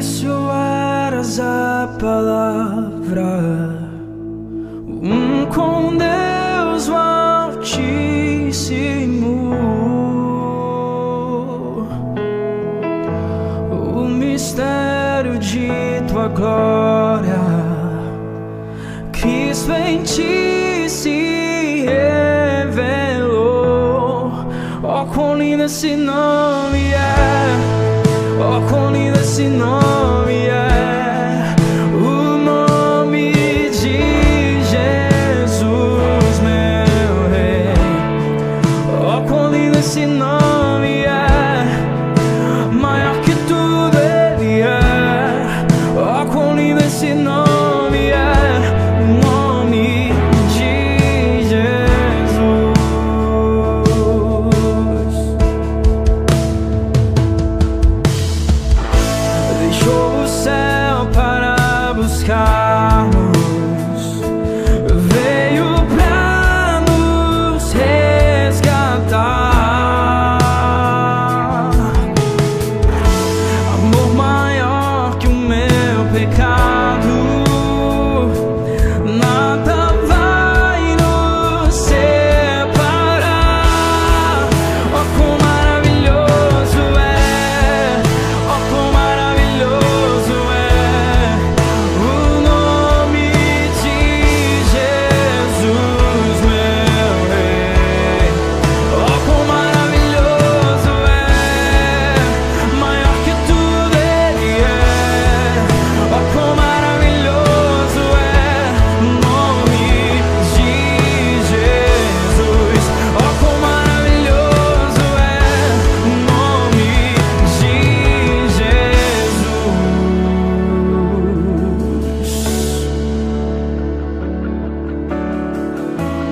início eras a palavra, com Deus o Altíssimo. O mistério de tua glória, Cristo em ti se revelou. Oh, quão lindo esse nome é! Oh, quão lindo esse nome é! O nome de Jesus, meu Rei. Oh, quão lindo esse nome é! Maior que tudo Ele é. Oh, quão lindo esse nome é! O nome de Jesus. Deixou o céu para buscar-nos, veio pra nos resgatar. Amor maior que o meu pecado, nada vai nos separar. Oh, quão maravilhoso é! Oh, quão maravilhoso é o nome de Jesus, meu Rei. Oh, quão maravilhoso é! Maior que tudo Ele é. Oh, quão maravilhoso é o nome de Jesus. Oh, quão maravilhoso é o nome de Jesus.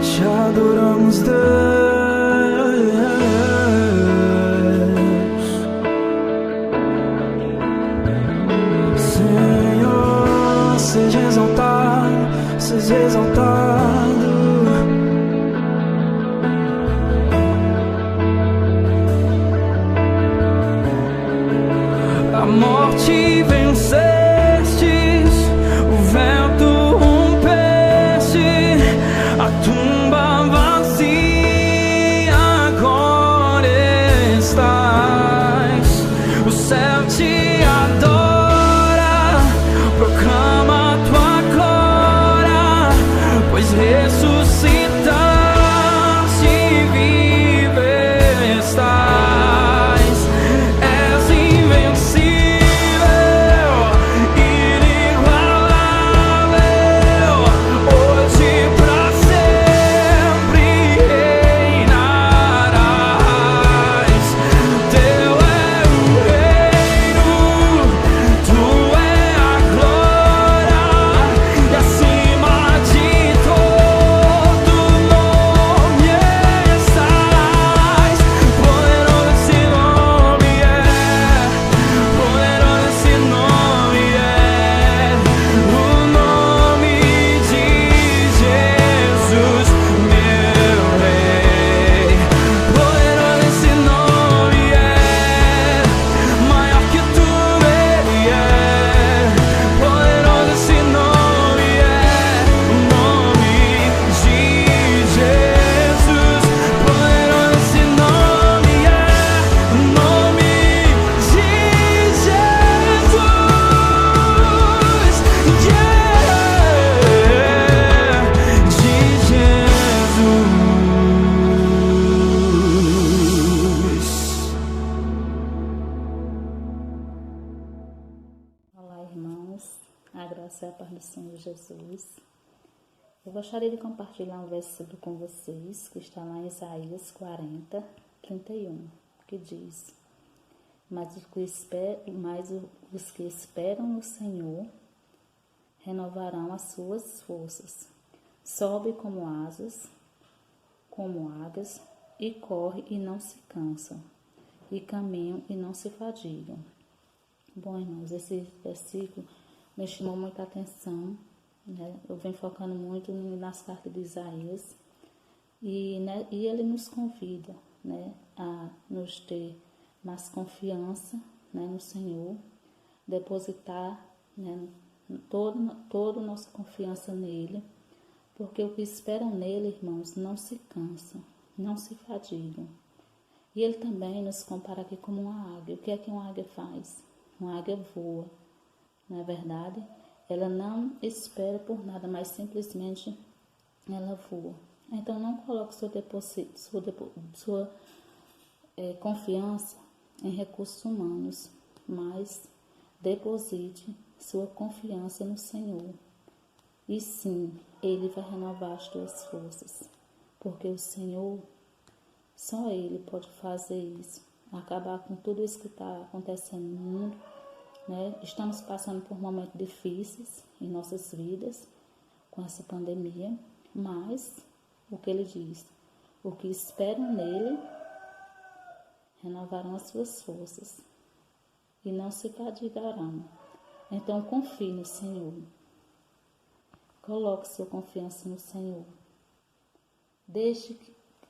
Te adoramos, Deus. Senhor, seja exaltado, seja exaltado. A morte vencestes, o véu tu rompeste, a tumba vazia agora estás. O céu te adora, proclama tua glória, pois ressuscitaste e vive estás. És invencível, inigualável, hoje pra sempre reinarás. Teu é o reino, tu é a glória, e acima de todo nome estás. Poderoso esse nome é, poderoso esse nome é, o nome de Jesus, meu Rei. Poderoso esse nome é, maior que tudo Ele é. Poderoso esse nome é, o nome de Jesus. Poderoso esse nome é, o nome de Jesus. De Jesus. Olá, irmãos, a graça e a paz do Senhor Jesus. Eu gostaria de compartilhar um versículo com vocês que está lá em Isaías 40, 31, que diz: Mas os que esperam no Senhor renovarão as suas forças, sobe como asas, como águias, e corre e não se cansam, e caminham e não se fadigam. Bom, irmãos, esse versículo me chamou muita atenção, né? Eu venho focando muito nas cartas de Isaías, e ele nos convida, né, a nos ter mais confiança, né, no Senhor, depositar, né, toda a nossa confiança nele, porque o que esperam nele, irmãos, não se cansam, não se fadigam. E ele também nos compara aqui como uma águia. O que é que uma águia faz? Uma águia voa, não é verdade? Ela não espera por nada, mas simplesmente ela voa. Então não coloque sua confiança em recursos humanos, mas deposite sua confiança no Senhor. E sim, Ele vai renovar as tuas forças, porque o Senhor, só Ele pode fazer isso, acabar com tudo isso que está acontecendo no mundo, né? Estamos passando por momentos difíceis em nossas vidas, com essa pandemia, mas o que Ele diz? O que esperam nele renovarão as suas forças e não se fadigarão. Então confie no Senhor. Coloque sua confiança no Senhor. Deixe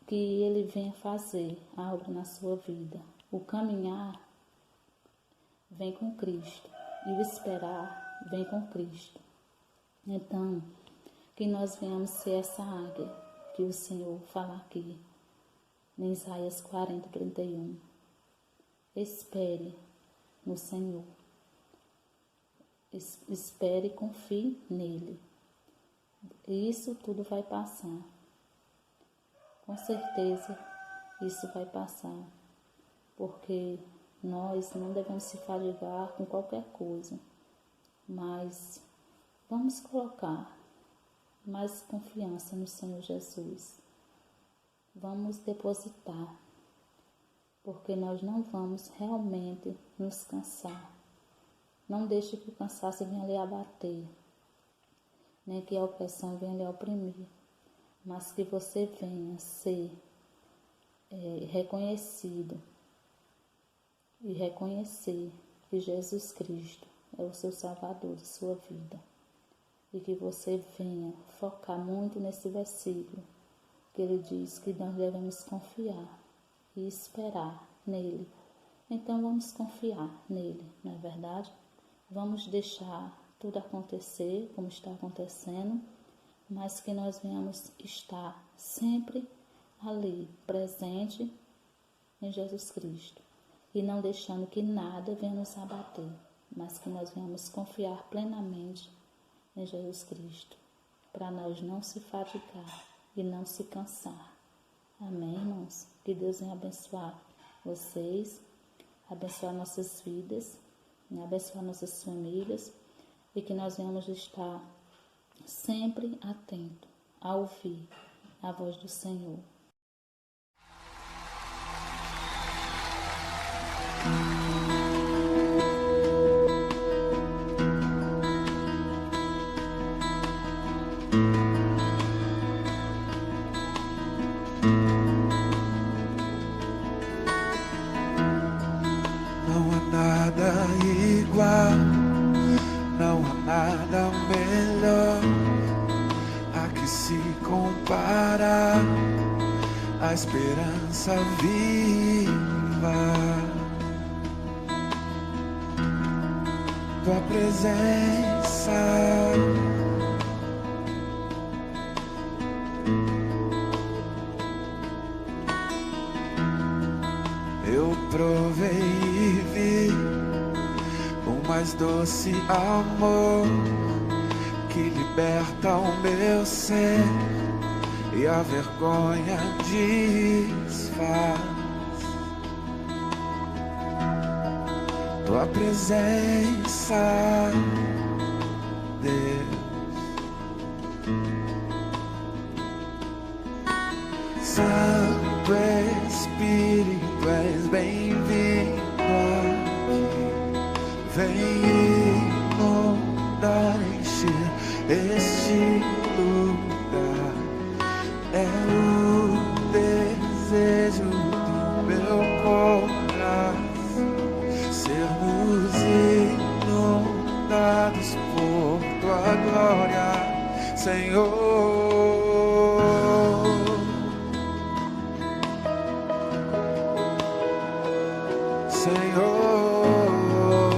que Ele venha fazer algo na sua vida. O caminhar vem com Cristo e o esperar vem com Cristo. Então, que nós venhamos ser essa águia que o Senhor fala aqui, em Isaías 40:31. Espere no Senhor. Espere e confie nele. E isso tudo vai passar. Com certeza isso vai passar. Porque nós não devemos se fadigar com qualquer coisa. Mas vamos colocar mais confiança no Senhor Jesus. Vamos depositar. Porque nós não vamos realmente nos cansar. Não deixe que o cansaço venha lhe abater, nem que a opressão venha lhe oprimir, mas que você venha ser reconhecido e reconhecer que Jesus Cristo é o seu Salvador de sua vida. E que você venha focar muito nesse versículo, que ele diz que nós devemos confiar e esperar nele. Então vamos confiar nele, não é verdade? Vamos deixar tudo acontecer como está acontecendo, mas que nós venhamos estar sempre ali, presente em Jesus Cristo. E não deixando que nada venha nos abater, mas que nós venhamos confiar plenamente em Jesus Cristo, para nós não se fadigar e não se cansar. Amém, irmãos? Que Deus venha abençoar vocês, abençoar nossas vidas, abençoar nossas famílias e que nós venhamos estar sempre atentos a ouvir a voz do Senhor. Não há nada igual, não há nada melhor a que se compara a esperança viva, tua presença. Eu provei e vi o mais doce amor que liberta o meu ser e a vergonha desfaz. Tua presença, Deus. Santo Espírito, és bem-vindo aqui. Vem inundar, encher este lugar. É o desejo do meu coração, sermos inundados por tua glória, Senhor. Senhor,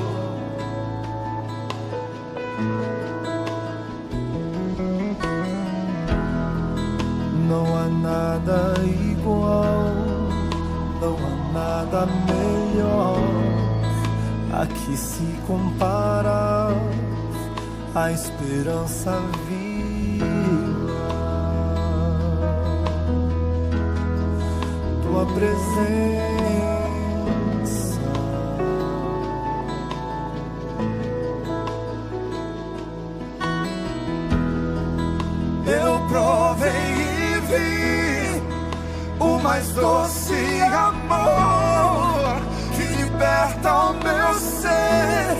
nada melhor a que se compara a esperança viva. Tua presença. Eu provei e vi o mais doce amor que liberta o meu ser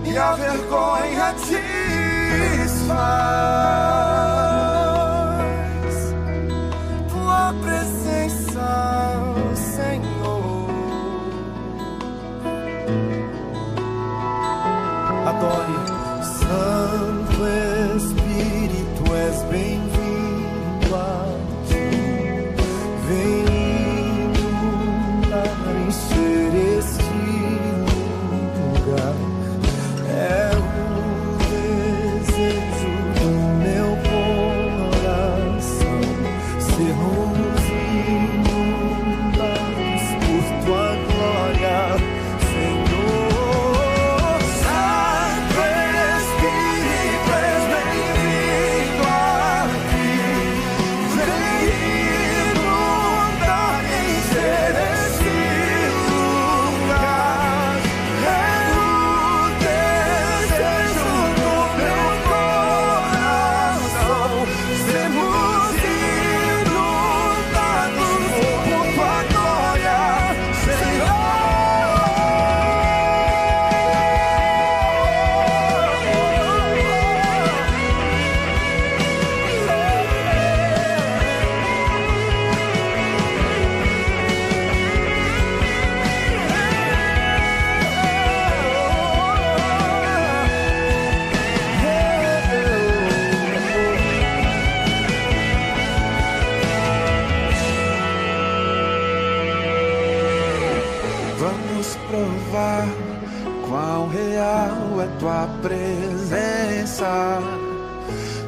e a vergonha desfaz. Tua presença, Senhor. Adore. Santo Espírito, és bem-vindo aqui. Vem inundar, encher este lugar. É o desejo do meu coração sermos inundados por tua glória, Senhor. Santo Espírito, és bem-vindo aqui. Vem inundar, encher este lugar. É o desejo do meu coração sermos inundados por tua glória, Senhor. Vamos provar quão real é tua presença.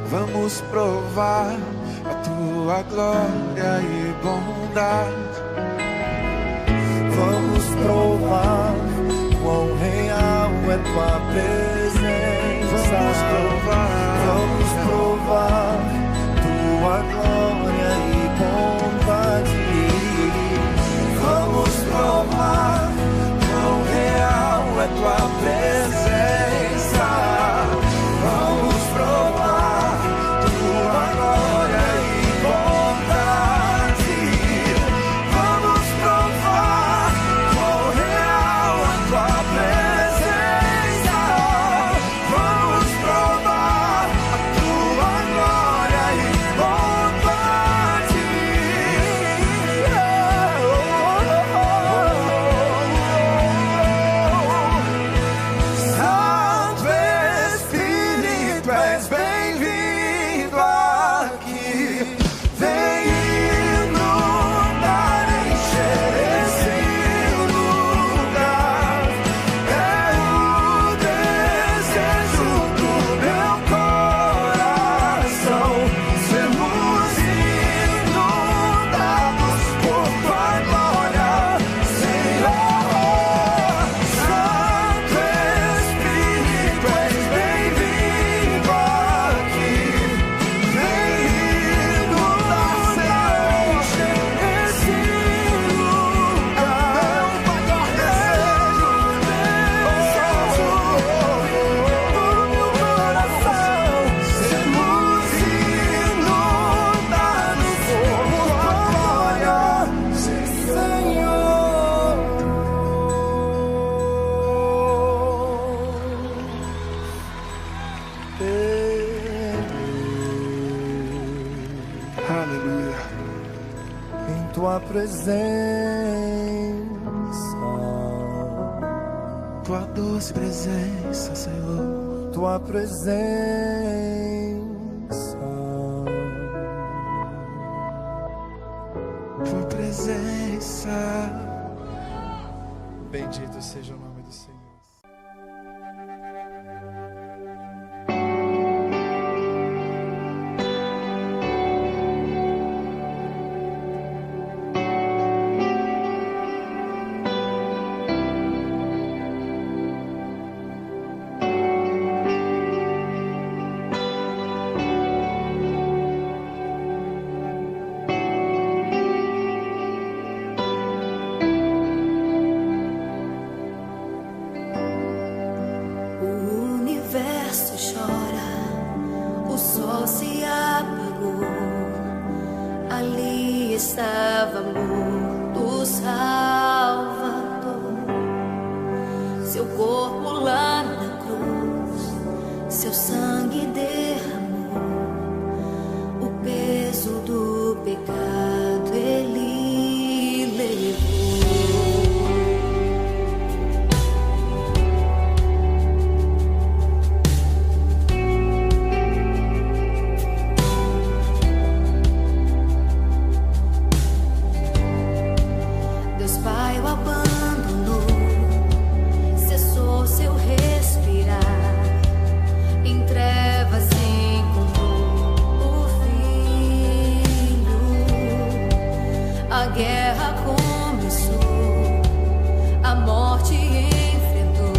Vamos provar a tua glória e bondade. Vamos provar quão real é tua presença. Vamos provar tua glória e bondade. Vamos provar quão real é tua presença. Vamos provar tua glória e bondade. Vamos provar quão real é tua presença. Vamos provar a tua glória e bondade. Santo Espírito, és bem-vindo aqui. Vem inundar, encher esse lugar. É o desejo do meu coração sermos inundados por tua glória, Senhor. Santo Espírito, és bem-vindo aqui. Vem inundar, encher esse lugar. É o maior desejo do meu coração sermos inundados por tua glória, Senhor. Aleluia. Em tua presença, tua doce presença, Senhor. Tua presença, tua presença. Bendito seja o nome do Senhor. o Salvador. Seu corpo lá na cruz, seu sangue derramou, o peso do pecado ele levou. Deus Pai o abandonou, cessou seu respirar, em trevas encontrou o Filho. A guerra começou, a morte enfrentou,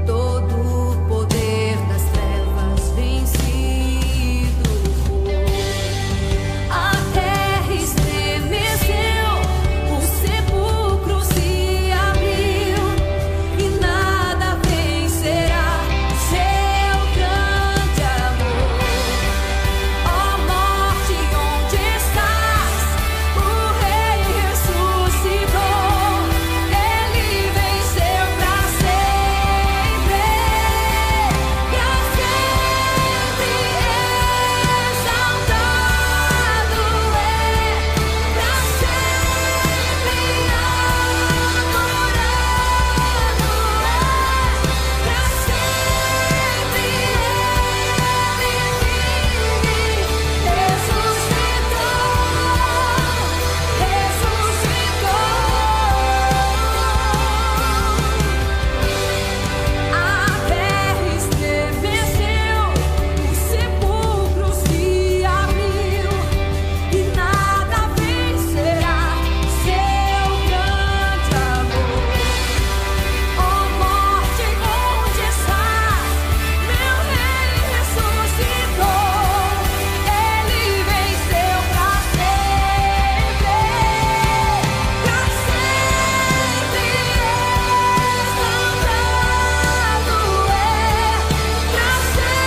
todo o poder das trevas vencido foi. A terra estremeceu, o sepulcro se abriu, e nada vencerá seu grande amor. Ó morte, onde estás? O Rei ressuscitou, ele venceu pra sempre, exaltado é, pra sempre adorado é, pra sempre A terra estremeceu, o sepulcro se abriu, e nada vencerá seu grande amor. Ó morte, onde estás? Meu Rei ressuscitou, ele venceu pra sempre, exaltado é, pra sempre adorado é, pra sempre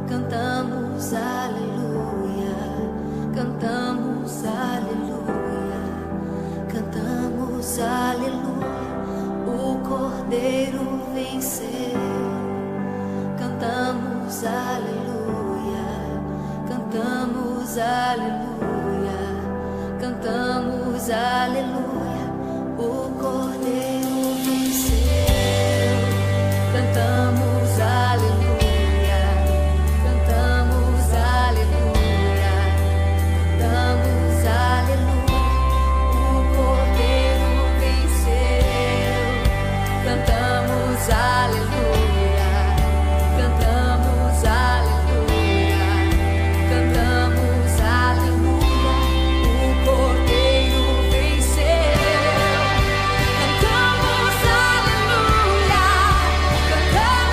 Cantamos aleluia, cantamos aleluia, cantamos aleluia, o Cordeiro venceu. Cantamos aleluia, cantamos aleluia, cantamos aleluia, o Cordeiro venceu. Cantamos aleluia, cantamos aleluia, cantamos aleluia, o Cordeiro venceu. Cantamos aleluia, cantamos aleluia, cantamos aleluia, o Cordeiro venceu. Cantamos aleluia, cantamos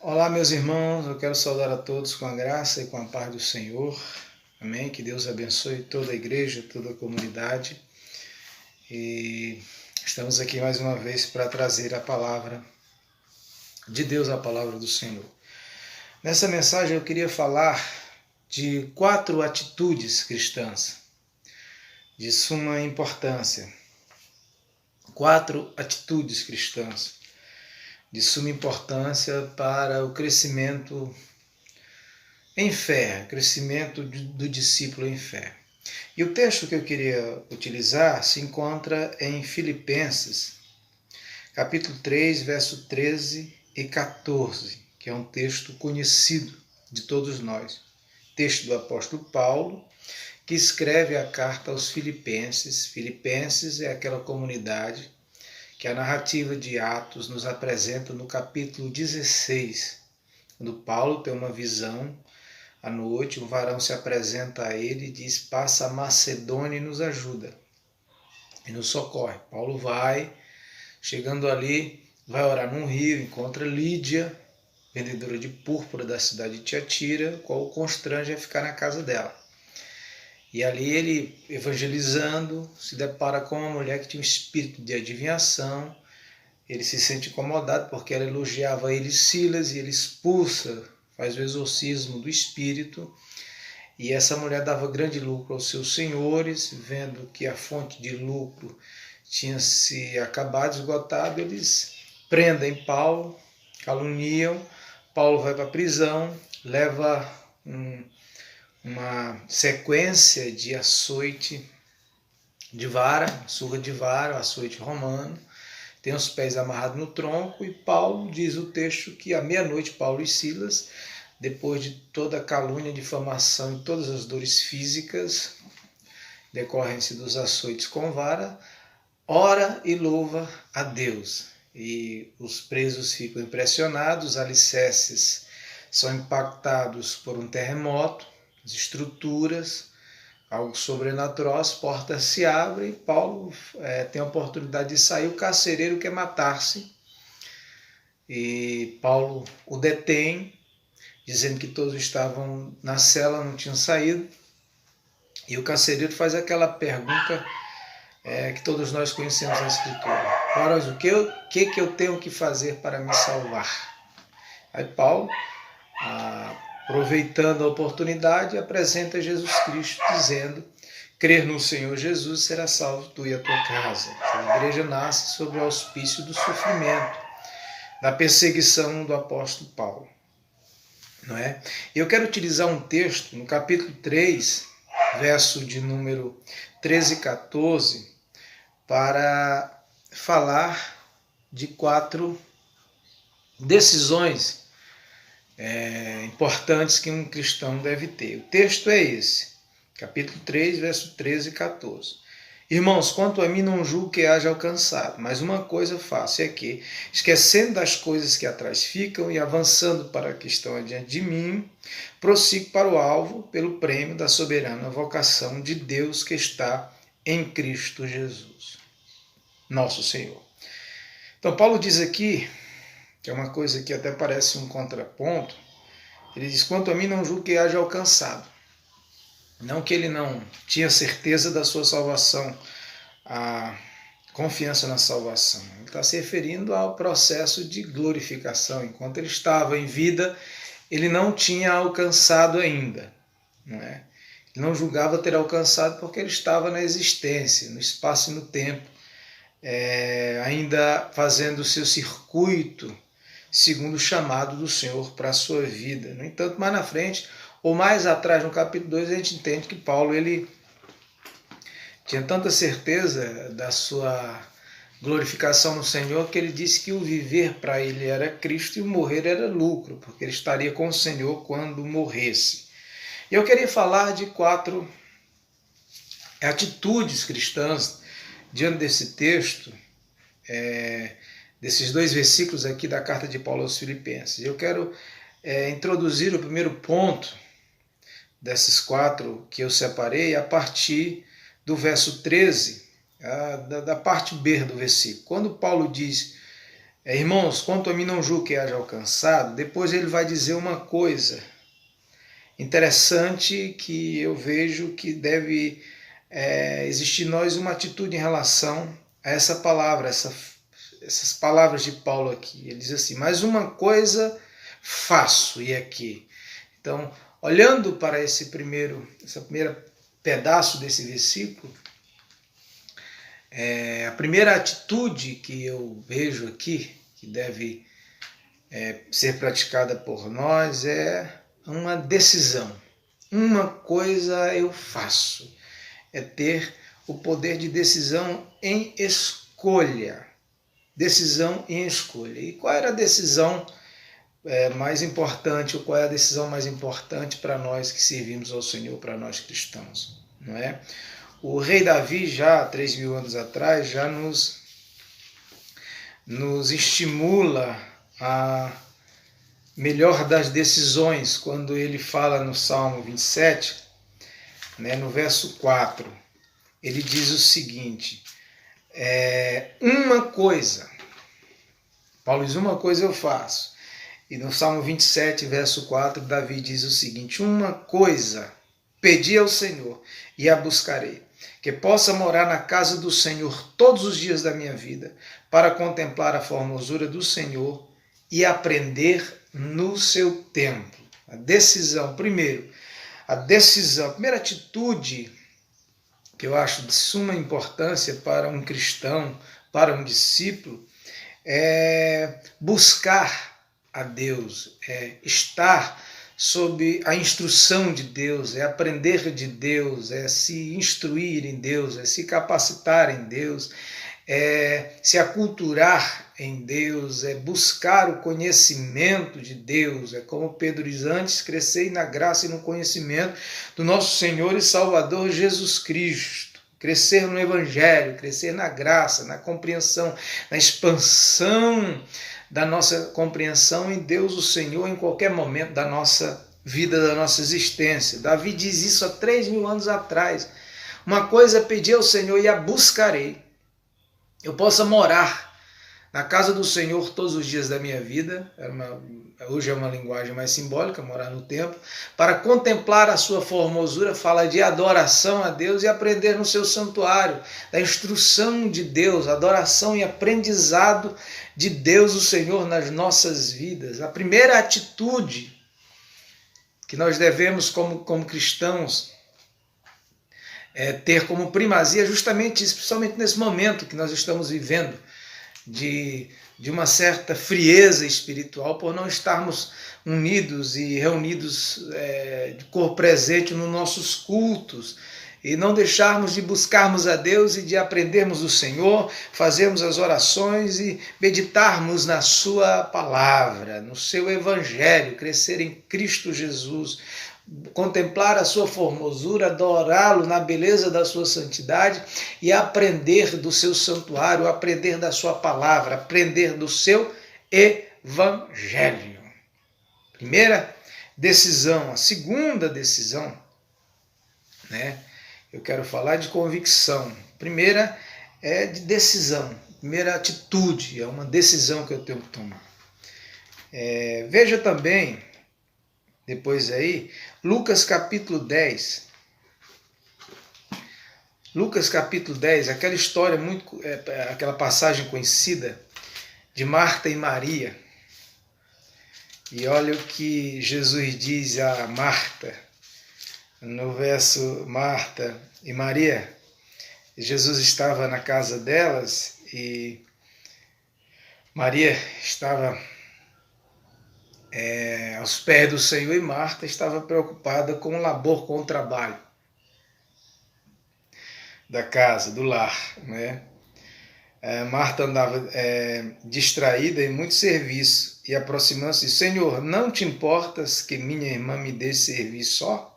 Olá, meus irmãos, eu quero saudar a todos com a graça e com a paz do Senhor. Amém? Que Deus abençoe toda a igreja, toda a comunidade. E estamos aqui mais uma vez para trazer a palavra de Deus, a palavra do Senhor. Nessa mensagem eu queria falar de 4 atitudes cristãs de suma importância. 4 atitudes cristãs de suma importância para o crescimento em fé, crescimento do discípulo em fé. E o texto que eu queria utilizar se encontra em Filipenses, capítulo 3, verso 13 e 14, que é um texto conhecido de todos nós. Texto do apóstolo Paulo, que escreve a carta aos Filipenses. Filipenses é aquela comunidade que a narrativa de Atos nos apresenta no capítulo 16, quando Paulo tem uma visão à noite, um varão se apresenta a ele e diz: passa a Macedônia e nos ajuda, e nos socorre. Paulo vai, chegando ali, vai orar num rio, encontra Lídia, vendedora de púrpura da cidade de Tiatira, qual o constrange a ficar na casa dela. E ali ele, evangelizando, se depara com uma mulher que tinha um espírito de adivinhação. Ele se sente incomodado porque ela elogiava ele e Silas, e ele expulsa, faz o exorcismo do espírito. E essa mulher dava grande lucro aos seus senhores, vendo que a fonte de lucro tinha se acabado, esgotado, eles prendem Paulo, caluniam. Paulo vai para a prisão, leva uma sequência de açoite de vara, surra de vara, açoite romano, tem os pés amarrados no tronco, e Paulo, diz o texto, que à meia-noite Paulo e Silas, depois de toda a calúnia, difamação e todas as dores físicas decorrentes dos açoites com vara, ora e louva a Deus. E os presos ficam impressionados, os alicerces são impactados por um terremoto, as estruturas, algo sobrenatural, as portas se abrem, Paulo tem a oportunidade de sair, o carcereiro quer matar-se, e Paulo o detém, dizendo que todos estavam na cela, não tinham saído, e o carcereiro faz aquela pergunta que todos nós conhecemos na Escritura: ora, o que eu tenho que fazer para me salvar? Aí Paulo, aproveitando a oportunidade, apresenta Jesus Cristo, dizendo: crer no Senhor Jesus, será salvo tu e a tua casa. A igreja nasce sob o auspício do sofrimento, da perseguição do apóstolo Paulo. Não é? Eu quero utilizar um texto no capítulo 3, verso de número 13 e 14, para falar de 4 decisões importantes que um cristão deve ter. O texto é esse, capítulo 3, verso 13 e 14. Irmãos, quanto a mim, não julgo que haja alcançado, mas uma coisa faço, é que, esquecendo das coisas que atrás ficam e avançando para a que estão adiante de mim, prossigo para o alvo, pelo prêmio da soberana vocação de Deus que está em Cristo Jesus, nosso Senhor. Então, Paulo diz aqui, que é uma coisa que até parece um contraponto, ele diz: quanto a mim, não julgo que haja alcançado. Não que ele não tinha certeza da sua salvação, a confiança na salvação. Ele está se referindo ao processo de glorificação. Enquanto ele estava em vida, ele não tinha alcançado ainda. Não é? Ele não julgava ter alcançado porque ele estava na existência, no espaço e no tempo, ainda fazendo o seu circuito segundo o chamado do Senhor para a sua vida. No entanto, mais na frente, ou mais atrás, no capítulo 2, a gente entende que Paulo ele tinha tanta certeza da sua glorificação no Senhor que ele disse que o viver para ele era Cristo e o morrer era lucro, porque ele estaria com o Senhor quando morresse. E eu queria falar de 4 atitudes cristãs diante desse texto, desses 2 versículos aqui da carta de Paulo aos Filipenses. Eu quero introduzir o primeiro ponto desses 4 que eu separei a partir do verso 13, da parte B do versículo. Quando Paulo diz: Irmãos, quanto a mim não julgo que haja alcançado, depois ele vai dizer uma coisa interessante que eu vejo que deve existir em nós uma atitude em relação a essa palavra, essas palavras de Paulo aqui. Ele diz assim, mas uma coisa faço, e aqui. Então, olhando para esse primeiro pedaço desse versículo, a primeira atitude que eu vejo aqui, que deve ser praticada por nós, é uma decisão. Uma coisa eu faço, é ter o poder de decisão em escolha. Decisão em escolha. E qual era a decisão mais importante, ou qual é a decisão mais importante para nós que servimos ao Senhor, para nós cristãos? Não é? O rei Davi, já 3.000 anos atrás, já nos estimula a melhor das decisões, quando ele fala no Salmo 27, no verso 4, ele diz o seguinte, uma coisa, Paulo diz, uma coisa eu faço, e no Salmo 27, verso 4, Davi diz o seguinte, uma coisa pedi ao Senhor e a buscarei, que possa morar na casa do Senhor todos os dias da minha vida, para contemplar a formosura do Senhor e aprender no seu templo. A decisão, primeiro, a primeira atitude que eu acho de suma importância para um cristão, para um discípulo, é buscar a Deus, é estar sob a instrução de Deus, é aprender de Deus, é se instruir em Deus, é se capacitar em Deus, é se aculturar em Deus, é buscar o conhecimento de Deus, é como Pedro diz antes, crescer na graça e no conhecimento do nosso Senhor e Salvador Jesus Cristo, crescer no Evangelho, crescer na graça, na compreensão, na expansão da nossa compreensão em Deus o Senhor em qualquer momento da nossa vida, da nossa existência. Davi diz isso há 3.000 anos atrás. Uma coisa pedi ao Senhor e a buscarei. Eu possa morar na casa do Senhor todos os dias da minha vida, hoje é uma linguagem mais simbólica, morar no templo, para contemplar a sua formosura, fala de adoração a Deus e aprender no seu santuário, da instrução de Deus, adoração e aprendizado de Deus, o Senhor, nas nossas vidas. A primeira atitude que nós devemos, como cristãos, ter como primazia justamente isso, principalmente nesse momento que nós estamos vivendo, de uma certa frieza espiritual, por não estarmos unidos e reunidos de cor presente nos nossos cultos, e não deixarmos de buscarmos a Deus e de aprendermos do Senhor, fazermos as orações e meditarmos na sua palavra, no seu evangelho, crescer em Cristo Jesus, contemplar a sua formosura, adorá-lo na beleza da sua santidade e aprender do seu santuário, aprender da sua palavra, aprender do seu evangelho. Primeira decisão. A segunda decisão, eu quero falar de convicção. Primeira é de decisão, primeira atitude, é uma decisão que eu tenho que tomar. Veja também, depois aí, Lucas capítulo 10. Lucas capítulo 10, aquela história, aquela passagem conhecida de Marta e Maria. E olha o que Jesus diz a Marta, no verso Marta e Maria. Jesus estava na casa delas e Maria estava aos pés do Senhor e Marta estava preocupada com o labor, com o trabalho da casa, do lar. Marta andava distraída em muito serviço e aproximando-se, Senhor, não te importas que minha irmã me dê serviço só?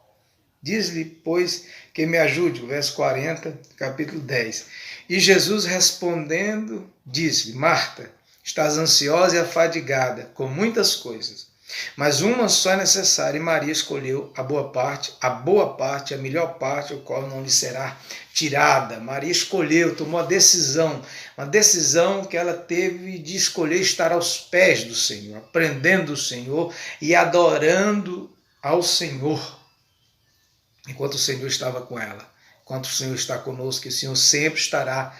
Diz-lhe, pois, que me ajude, o verso 40, capítulo 10. E Jesus respondendo, disse-lhe, Marta, estás ansiosa e afadigada com muitas coisas, Mas uma só é necessária, e Maria escolheu a boa parte, a melhor parte, o qual não lhe será tirada. Maria escolheu, tomou a decisão, uma decisão que ela teve de escolher estar aos pés do Senhor, aprendendo do Senhor e adorando ao Senhor, enquanto o Senhor estava com ela. Enquanto o Senhor está conosco, e o Senhor sempre estará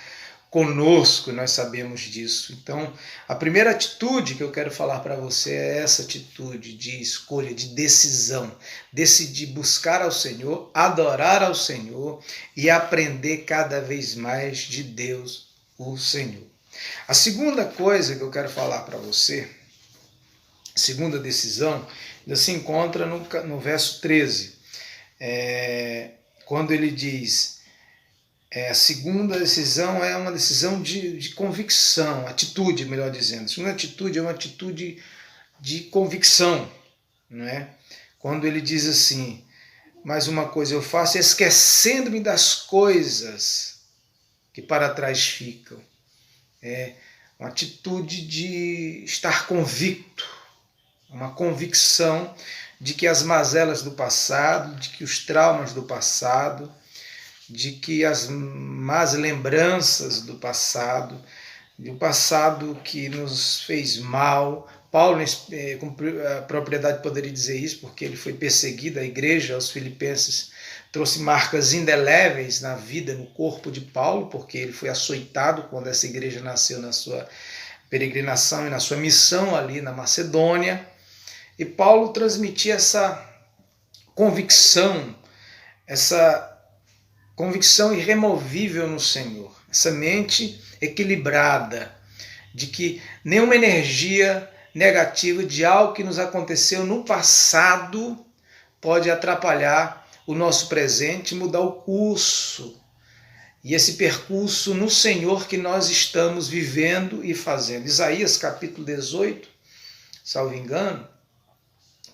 conosco, nós sabemos disso. Então, a primeira atitude que eu quero falar para você é essa atitude de escolha, de decisão. Decidir buscar ao Senhor, adorar ao Senhor e aprender cada vez mais de Deus, o Senhor. A segunda coisa que eu quero falar para você, segunda decisão, ainda se encontra no verso 13, quando ele diz... A segunda decisão é uma decisão de convicção, atitude, melhor dizendo. A segunda atitude é uma atitude de convicção, não é? Quando ele diz assim, mais uma coisa eu faço, esquecendo-me das coisas que para trás ficam. É uma atitude de estar convicto, uma convicção de que as mazelas do passado, de que os traumas do passado, de que as más lembranças do passado que nos fez mal. Paulo, com propriedade, poderia dizer isso, porque ele foi perseguido, a igreja aos Filipenses trouxe marcas indeléveis na vida, no corpo de Paulo, porque ele foi açoitado quando essa igreja nasceu na sua peregrinação e na sua missão ali na Macedônia. E Paulo transmitia essa convicção irremovível no Senhor, essa mente equilibrada, de que nenhuma energia negativa de algo que nos aconteceu no passado pode atrapalhar o nosso presente e mudar o curso, e esse percurso no Senhor que nós estamos vivendo e fazendo. Isaías capítulo 18, salvo engano,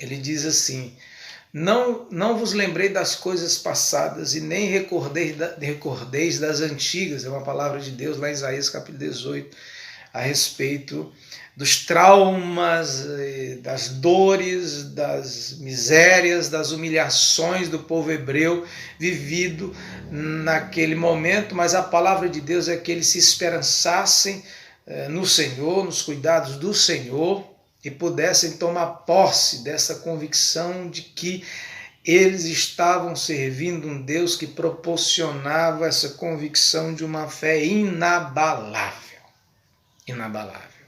ele diz assim, não vos lembrei das coisas passadas e nem recordeis das antigas. É uma palavra de Deus lá em Isaías capítulo 18, a respeito dos traumas, das dores, das misérias, das humilhações do povo hebreu vivido naquele momento. Mas a palavra de Deus é que eles se esperançassem no Senhor, nos cuidados do Senhor, e pudessem tomar posse dessa convicção de que eles estavam servindo um Deus que proporcionava essa convicção de uma fé inabalável. Inabalável.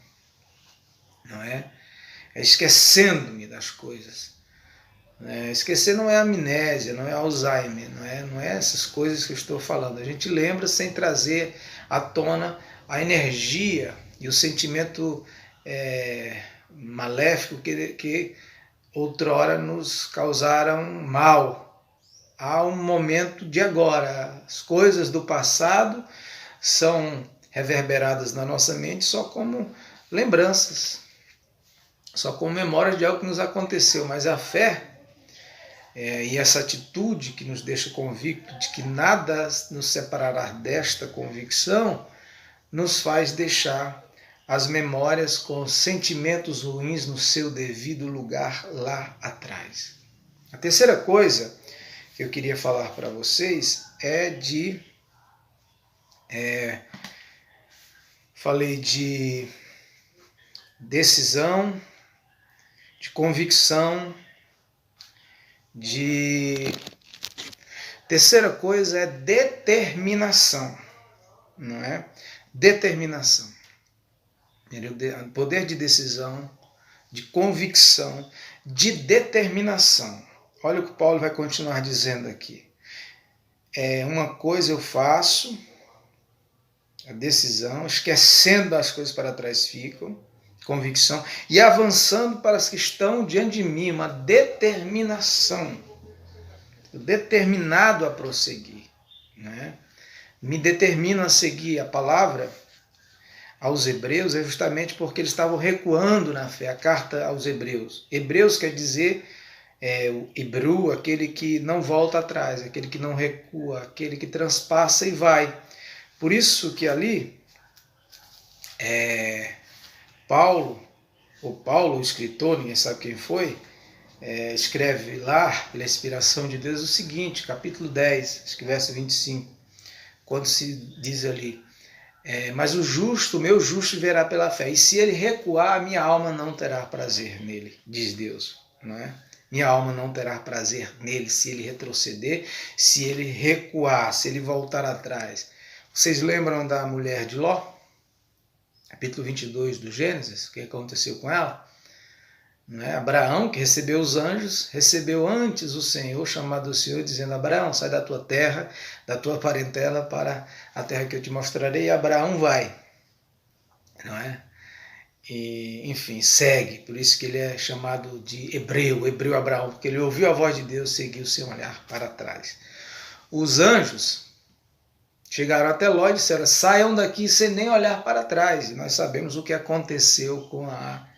Não é? É esquecendo-me das coisas. Esquecer não é amnésia, não é Alzheimer, não é essas coisas que eu estou falando. A gente lembra sem trazer à tona a energia e o sentimento maléfico que outrora nos causaram mal. Há um momento de agora. As coisas do passado são reverberadas na nossa mente só como lembranças, só como memórias de algo que nos aconteceu. Mas a fé e essa atitude que nos deixa convicto de que nada nos separará desta convicção, nos faz deixar as memórias com sentimentos ruins no seu devido lugar lá atrás. A terceira coisa que eu queria falar para vocês falei de decisão, de convicção, terceira coisa é determinação, não é? Determinação. Poder de decisão, de convicção, de determinação. Olha o que Paulo vai continuar dizendo aqui. Uma coisa eu faço, a decisão, esquecendo das coisas para trás ficam, convicção, e avançando para as que estão diante de mim, uma determinação. Determinado a prosseguir. Né? Me determino a seguir. A palavra aos Hebreus é justamente porque eles estavam recuando na fé. A carta aos Hebreus. Hebreus quer dizer o Hebru, aquele que não volta atrás, aquele que não recua, aquele que transpassa e vai. Por isso que ali Paulo, o Paulo, o escritor, ninguém sabe quem foi, escreve lá, pela inspiração de Deus, o seguinte, capítulo 10, acho que verso 25, quando se diz ali, mas o justo, o meu justo verá pela fé, e se ele recuar, a minha alma não terá prazer nele, diz Deus, não é? Minha alma não terá prazer nele se ele retroceder, se ele recuar, se ele voltar atrás. Vocês lembram da mulher de Ló? Capítulo 22 do Gênesis, o que aconteceu com ela? Não é? Abraão, que recebeu os anjos, recebeu antes o Senhor, chamado o Senhor, dizendo, Abraão, sai da tua terra, da tua parentela, para a terra que eu te mostrarei, e Abraão vai. Não é? E, enfim, segue, por isso que ele é chamado de hebreu Abraão, porque ele ouviu a voz de Deus, seguiu sem olhar para trás. Os anjos chegaram até Ló e disseram, saiam daqui sem nem olhar para trás, e nós sabemos o que aconteceu com a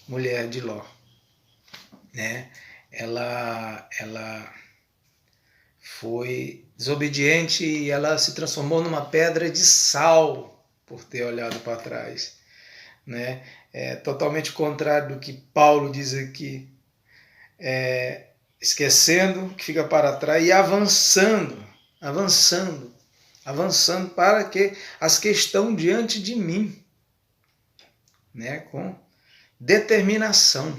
mulher de Ló, né? Ela foi desobediente e ela se transformou numa pedra de sal por ter olhado para trás, né? É totalmente contrário do que Paulo diz aqui, esquecendo que fica para trás e avançando para que as que estão diante de mim, né? Com determinação,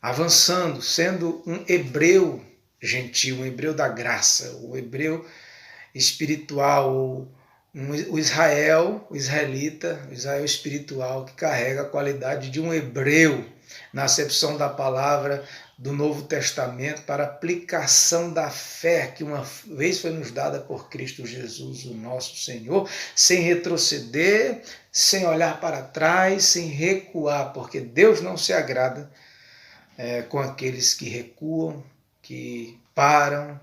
avançando, sendo um hebreu gentil, um hebreu da graça, o hebreu espiritual, o Israel espiritual, que carrega a qualidade de um hebreu, na acepção da palavra do Novo Testamento, para aplicação da fé que uma vez foi nos dada por Cristo Jesus, o nosso Senhor, sem retroceder, sem olhar para trás, sem recuar, porque Deus não se agrada com aqueles que recuam, que param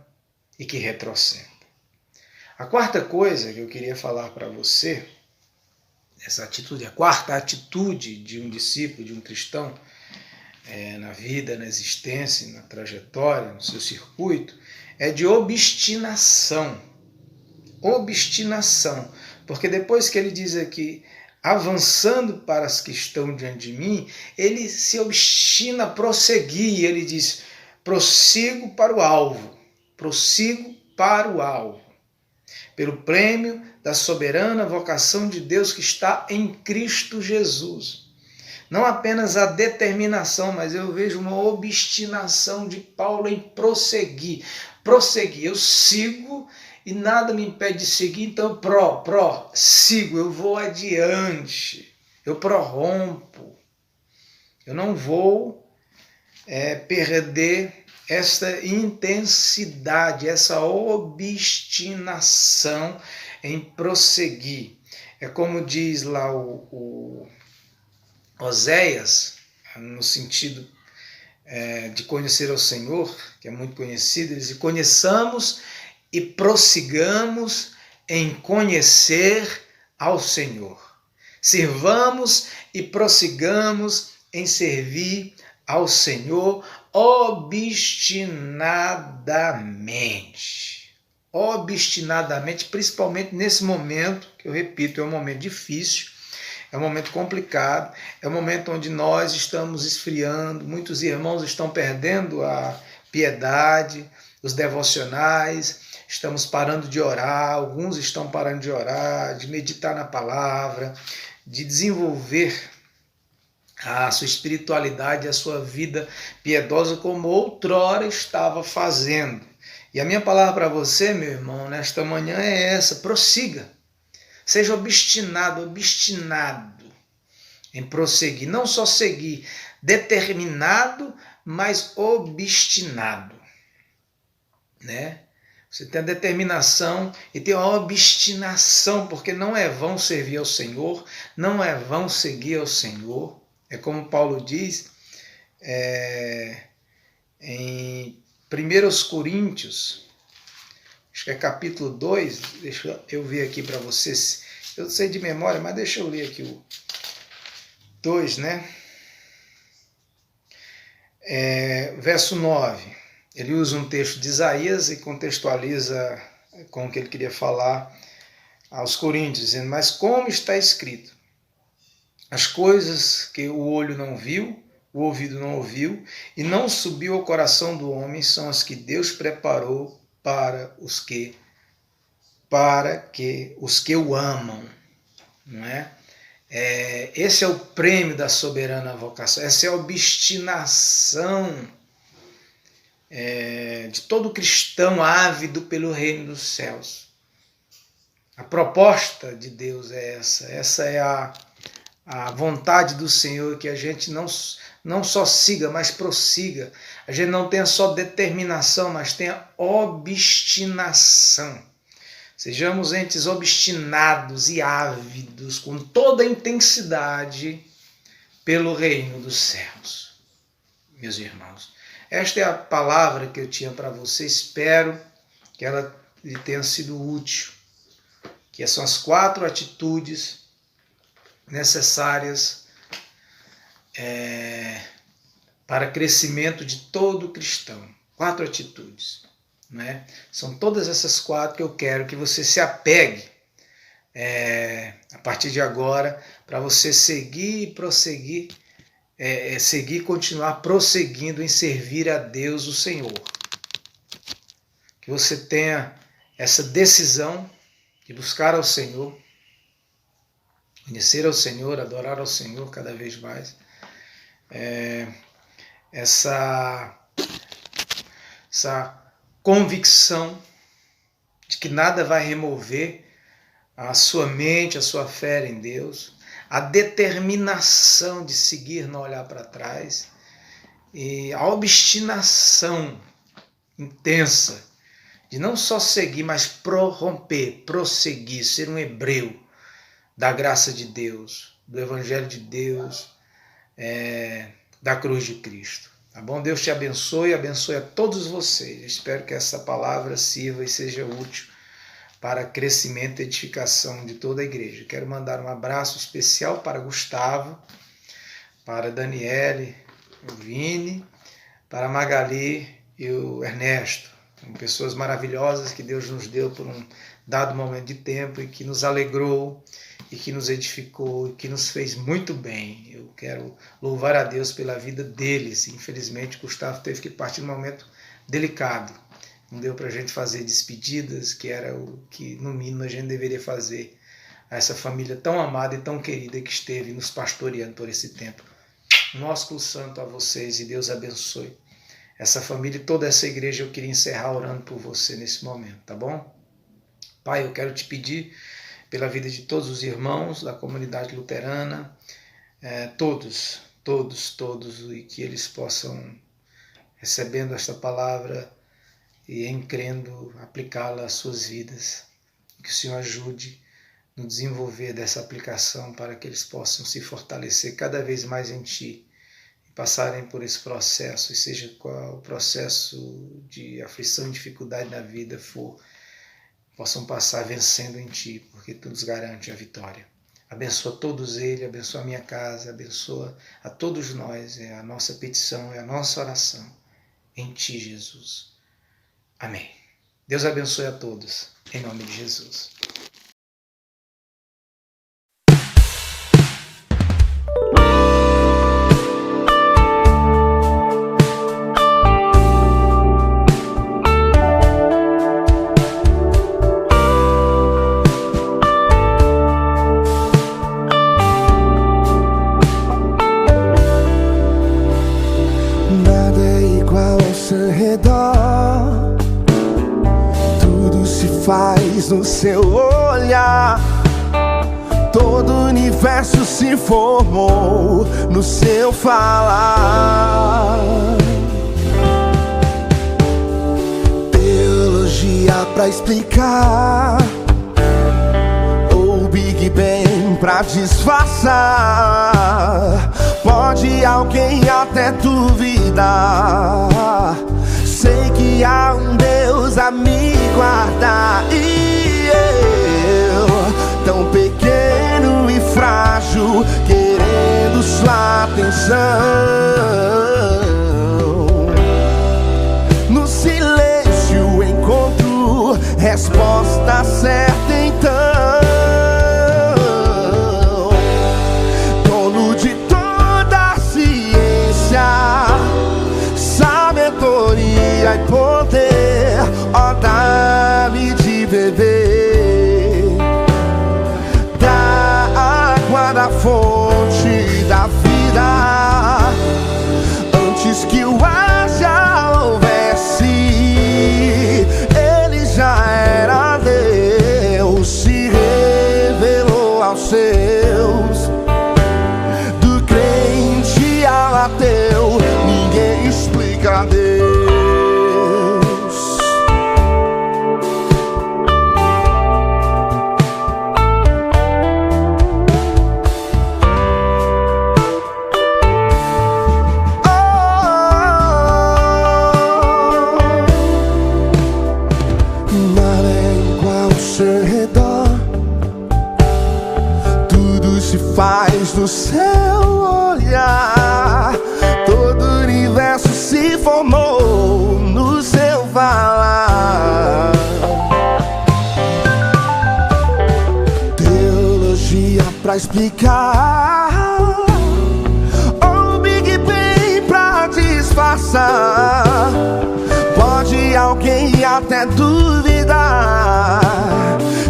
e que retrocedem. A quarta coisa que eu queria falar para você, essa atitude, a quarta atitude de um discípulo, de um cristão, na vida, na existência, na trajetória, no seu circuito, é de obstinação. Obstinação. Porque depois que ele diz aqui, avançando para as que estão diante de mim, ele se obstina a prosseguir. Ele diz, prossigo para o alvo. Prossigo para o alvo. Pelo prêmio da soberana vocação de Deus que está em Cristo Jesus. Não apenas a determinação, mas eu vejo uma obstinação de Paulo em prosseguir. Prosseguir, eu sigo e nada me impede de seguir, então sigo, eu vou adiante, eu prorrompo. Eu não vou perder esta intensidade, essa obstinação em prosseguir. É como diz lá o Oséias, no sentido de conhecer ao Senhor, que é muito conhecido, ele diz, conheçamos e prossigamos em conhecer ao Senhor. Sirvamos e prossigamos em servir ao Senhor obstinadamente. Obstinadamente, principalmente nesse momento, que eu repito, é um momento difícil, é um momento complicado, é um momento onde nós estamos esfriando, muitos irmãos estão perdendo a piedade, os devocionais, estamos parando de orar, alguns estão parando de orar, de meditar na palavra, de desenvolver a sua espiritualidade, a sua vida piedosa como outrora estava fazendo. E a minha palavra para você, meu irmão, nesta manhã é essa, prossiga. Seja obstinado em prosseguir, não só seguir, determinado, mas obstinado, né? Você tem a determinação e tem a obstinação, porque não é vão servir ao Senhor, não é vão seguir ao Senhor. É como Paulo diz em 1 Coríntios, acho que é capítulo 2, deixa eu ver aqui para vocês, eu sei de memória, mas deixa eu ler aqui o 2, né? Verso 9, ele usa um texto de Isaías e contextualiza com o que ele queria falar aos Coríntios, dizendo, mas como está escrito, As coisas que o olho não viu, o ouvido não ouviu, e não subiu ao coração do homem, são as que Deus preparou para que os que o amam, não é? Esse é o prêmio da soberana vocação, essa é a obstinação de todo cristão ávido pelo reino dos céus. A proposta de Deus é essa é a vontade do Senhor, que a gente não só siga, mas prossiga. A gente não tenha só determinação, mas tenha obstinação. Sejamos entes obstinados e ávidos, com toda a intensidade, pelo reino dos céus. Meus irmãos, esta é a palavra que eu tinha para você. Espero que ela lhe tenha sido útil. Que são as 4 atitudes necessárias para crescimento de todo cristão. 4 atitudes. Né? São todas essas 4 que eu quero que você se apegue a partir de agora, para você seguir e prosseguir, seguir e continuar prosseguindo em servir a Deus, o Senhor. Que você tenha essa decisão de buscar ao Senhor, conhecer ao Senhor, adorar ao Senhor cada vez mais. Essa convicção de que nada vai remover a sua mente, a sua fé em Deus, a determinação de seguir, não olhar para trás, e a obstinação intensa de não só seguir, mas prorromper, prosseguir, ser um hebreu da graça de Deus, do Evangelho de Deus, da cruz de Cristo. Tá bom? Deus te abençoe, abençoe a todos vocês. Eu espero que essa palavra sirva e seja útil para crescimento e edificação de toda a igreja. Quero mandar um abraço especial para Gustavo, para Daniele, o Vini, para Magali e o Ernesto. São pessoas maravilhosas que Deus nos deu por um dado momento de tempo e que nos alegrou e que nos edificou e que nos fez muito bem. Eu quero louvar a Deus pela vida deles. Infelizmente, Gustavo teve que partir num momento delicado. Não deu para a gente fazer despedidas, que era o que, no mínimo, a gente deveria fazer a essa família tão amada e tão querida que esteve nos pastoreando por esse tempo. Um ósculo santo a vocês e Deus abençoe essa família e toda essa igreja. Eu queria encerrar orando por você nesse momento, tá bom? Pai, eu quero te pedir pela vida de todos os irmãos da comunidade luterana, todos, e que eles possam, recebendo esta palavra e em crendo, aplicá-la às suas vidas. Que o Senhor ajude no desenvolver dessa aplicação para que eles possam se fortalecer cada vez mais em Ti e passarem por esse processo, e seja qual o processo de aflição e dificuldade na vida for, possam passar vencendo em Ti, porque Tu nos garante a vitória. Abençoa todos eles, abençoa a minha casa, abençoa a todos nós. É a nossa petição, é a nossa oração. Em Ti, Jesus. Amém. Deus abençoe a todos. Em nome de Jesus. Faz no seu olhar, todo o universo se formou no seu falar. Teologia pra explicar, ou Big Bang pra disfarçar. Pode alguém até duvidar, sei que há um Deus a me guardar. E eu, tão pequeno e frágil, querendo sua atenção. No silêncio encontro resposta certa então. Com a fonte da vida. Antes que o ar já houvesse, ele já era Deus, se revelou aos seus. Do crente ao ateu, ninguém explica Deus. Faz no seu olhar, todo o universo se formou no seu falar. Teologia pra explicar, ou Big Bang pra disfarçar. Pode alguém até duvidar,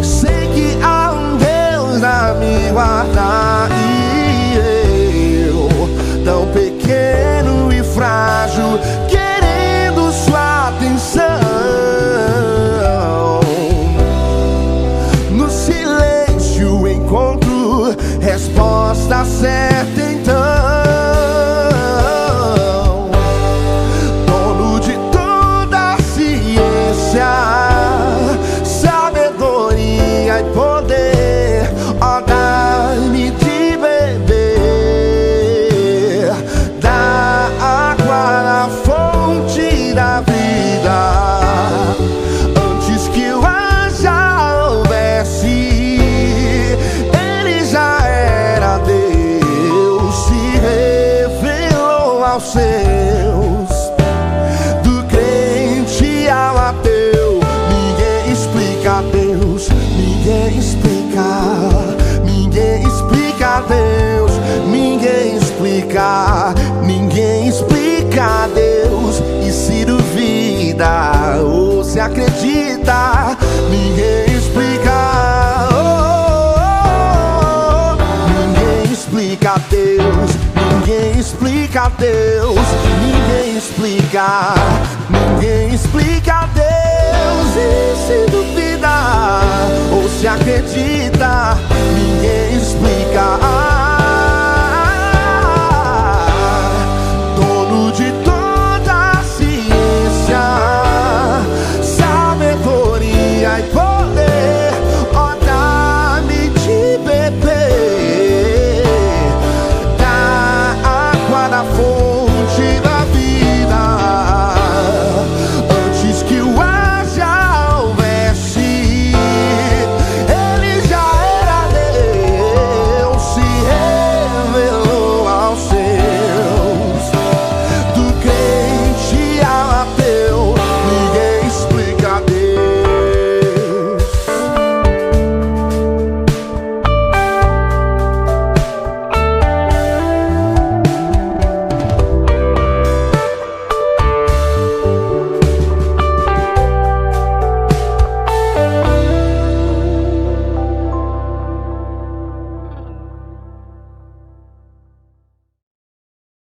sei que há um Deus a me guardar. E eu, tão pequeno e frágil, querendo sua atenção. No silêncio encontro resposta certa então. Dono de toda a ciência, sabedoria e poder, ó, dá-me de beber da água na fonte da vida. Antes que o ar já houvesse, ele já era Deus, se revelou aos seus. Do crente ao ateu, ninguém explica Deus, ninguém explica. Ninguém explica Deus, ninguém explica. Ninguém explica Deus. E se duvida ou se acredita, ninguém explica. Ninguém explica Deus, ninguém explica Deus. Ninguém explica, ninguém explica Deus. E se duvida ou se acredita, ninguém explica.